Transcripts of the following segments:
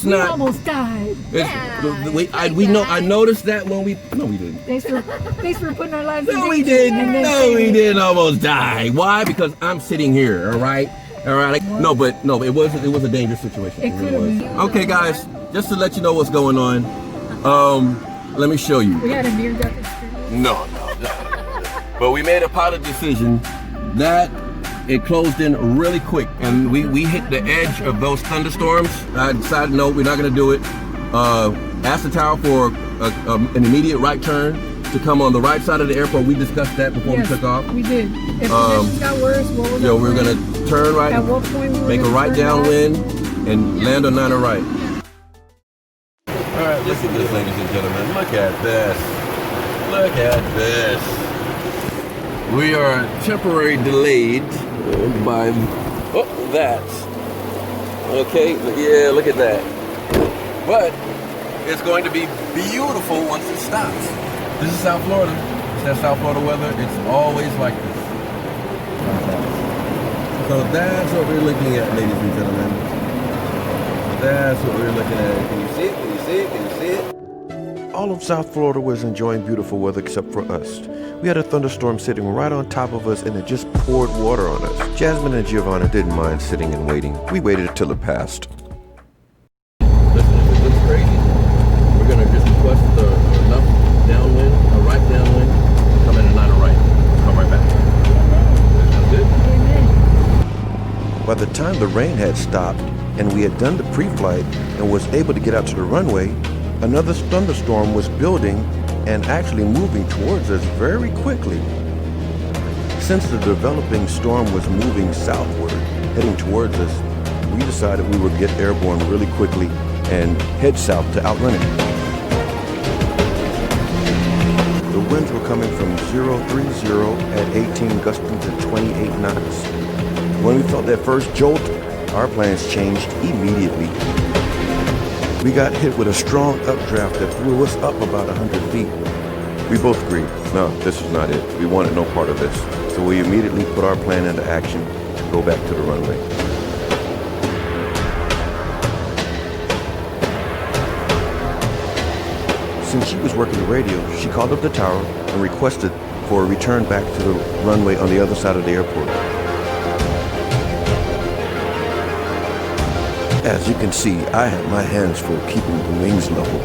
It's We not. almost died. I noticed that when we. No, we didn't. Thanks for putting our lives in No, danger. we didn't. and then No, we saving didn't almost die. Why? Because I'm sitting here. All right. All right. No, it wasn't. It was a dangerous situation. It could have been. Okay, guys. Just to let you know what's going on. Let me show you. We had a near-death experience. No. But we made a pilot decision that it closed in really quick, and we hit the edge of those thunderstorms. I decided, no, we're not going to do it. Asked the tower for an immediate right turn to come on the right side of the airport. We discussed that before we took off. We did. If conditions got worse, what was we're going to turn right, at what point make a right downwind, and land on 9 right. All right, look at this, ladies and gentlemen. Look at this. Look at this. We are temporarily delayed by that. Okay, yeah, look at that. But it's going to be beautiful once it stops. This is South Florida. It's that South Florida weather. It's always like this. So that's what we're looking at, ladies and gentlemen. That's what we're looking at. Can you see it? Can you see it? Can you see it? All of South Florida was enjoying beautiful weather except for us. We had a thunderstorm sitting right on top of us and it just poured water on us. Jasmine and Giovanna didn't mind sitting and waiting. We waited until it passed. Listen, if it looks crazy, we're going to just request enough downwind, a right downwind, come in a 9 right, come right back. Sounds good? By the time the rain had stopped and we had done the pre-flight and was able to get out to the runway, another thunderstorm was building and actually moving towards us very quickly. Since the developing storm was moving southward, heading towards us, we decided we would get airborne really quickly and head south to outrun it. The winds were coming from 030 at 18 gusting to 28 knots. When we felt that first jolt, our plans changed immediately. We got hit with a strong updraft that threw us up about 100 feet. We both agreed, no, this is not it. We wanted no part of this. So we immediately put our plan into action to go back to the runway. Since she was working the radio, she called up the tower and requested for a return back to the runway on the other side of the airport. As you can see, I had my hands full keeping the wings level.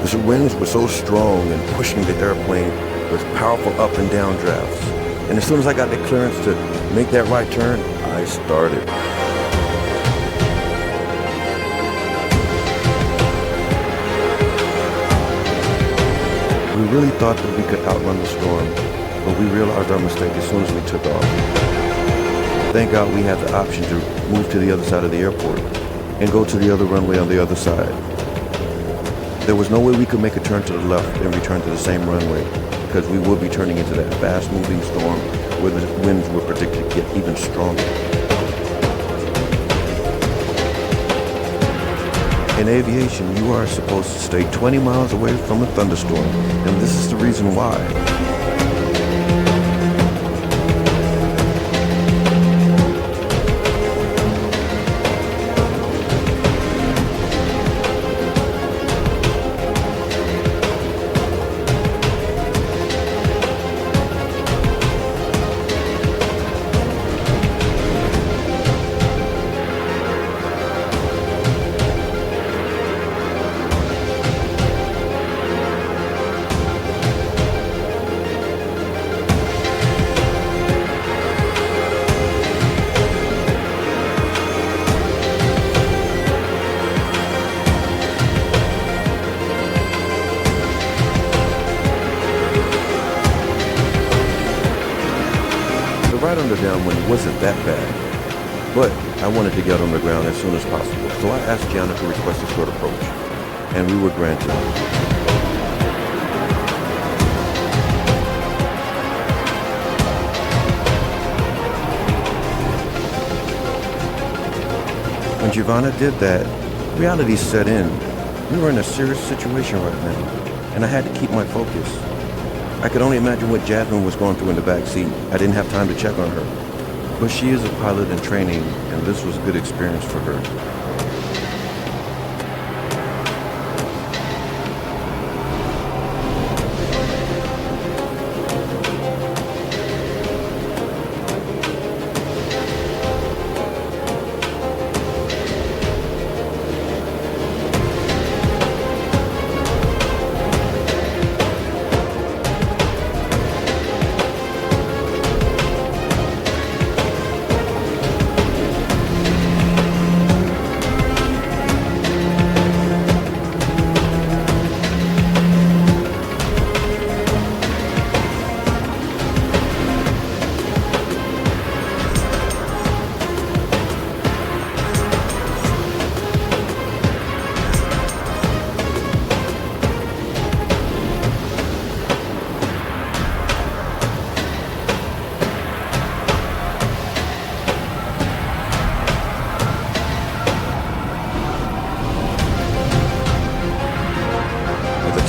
The winds were so strong and pushing the airplane with powerful up and down drafts. And as soon as I got the clearance to make that right turn, I started. We really thought that we could outrun the storm, but we realized our mistake as soon as we took off. Thank God we had the option to move to the other side of the airport and go to the other runway on the other side. There was no way we could make a turn to the left and return to the same runway because we would be turning into that fast-moving storm where the winds were predicted to get even stronger. In aviation, you are supposed to stay 20 miles away from a thunderstorm, and this is the reason why. Right on the downwind wasn't that bad, but I wanted to get on the ground as soon as possible, so I asked Gianna to request a short approach, and we were granted. When Giovanna did that, reality set in. We were in a serious situation right now, and I had to keep my focus. I could only imagine what Jasmine was going through in the back seat. I didn't have time to check on her. But she is a pilot in training, and this was a good experience for her.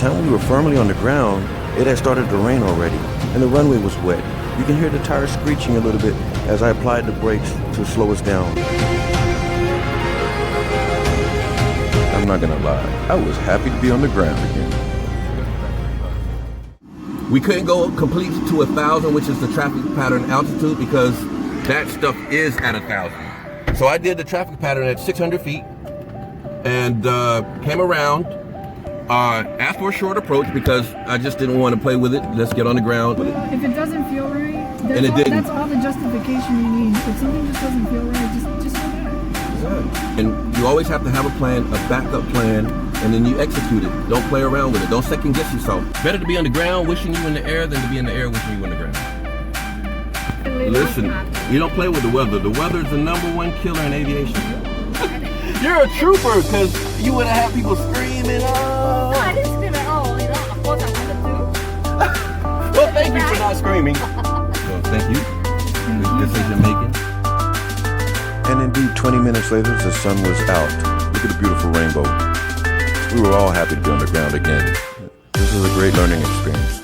time we were firmly on the ground, it had started to rain already, and the runway was wet. You can hear the tires screeching a little bit as I applied the brakes to slow us down. I'm not gonna lie, I was happy to be on the ground again. We couldn't go complete to 1,000, which is the traffic pattern altitude, because that stuff is at 1,000. So I did the traffic pattern at 600 feet and came around, asked for a short approach because I just didn't want to play with it. Let's get on the ground with it. If it doesn't feel right, And it didn't. that's all the justification you need. If something just doesn't feel right, just go back. And you always have to have a plan, a backup plan, and then you execute it. Don't play around with it. Don't second guess yourself. Better to be on the ground wishing you in the air than to be in the air wishing you in the ground. Listen, you don't play with the weather. The weather is the #1 killer in aviation. You're a trooper because you would have people screaming. Oh. No, I didn't scream at all. You know, of course I wanted to. Well, thank you for not screaming. Well, thank you. Good decision making. And indeed, 20 minutes later, the sun was out. Look at the beautiful rainbow. We were all happy to be on the ground again. This was a great learning experience.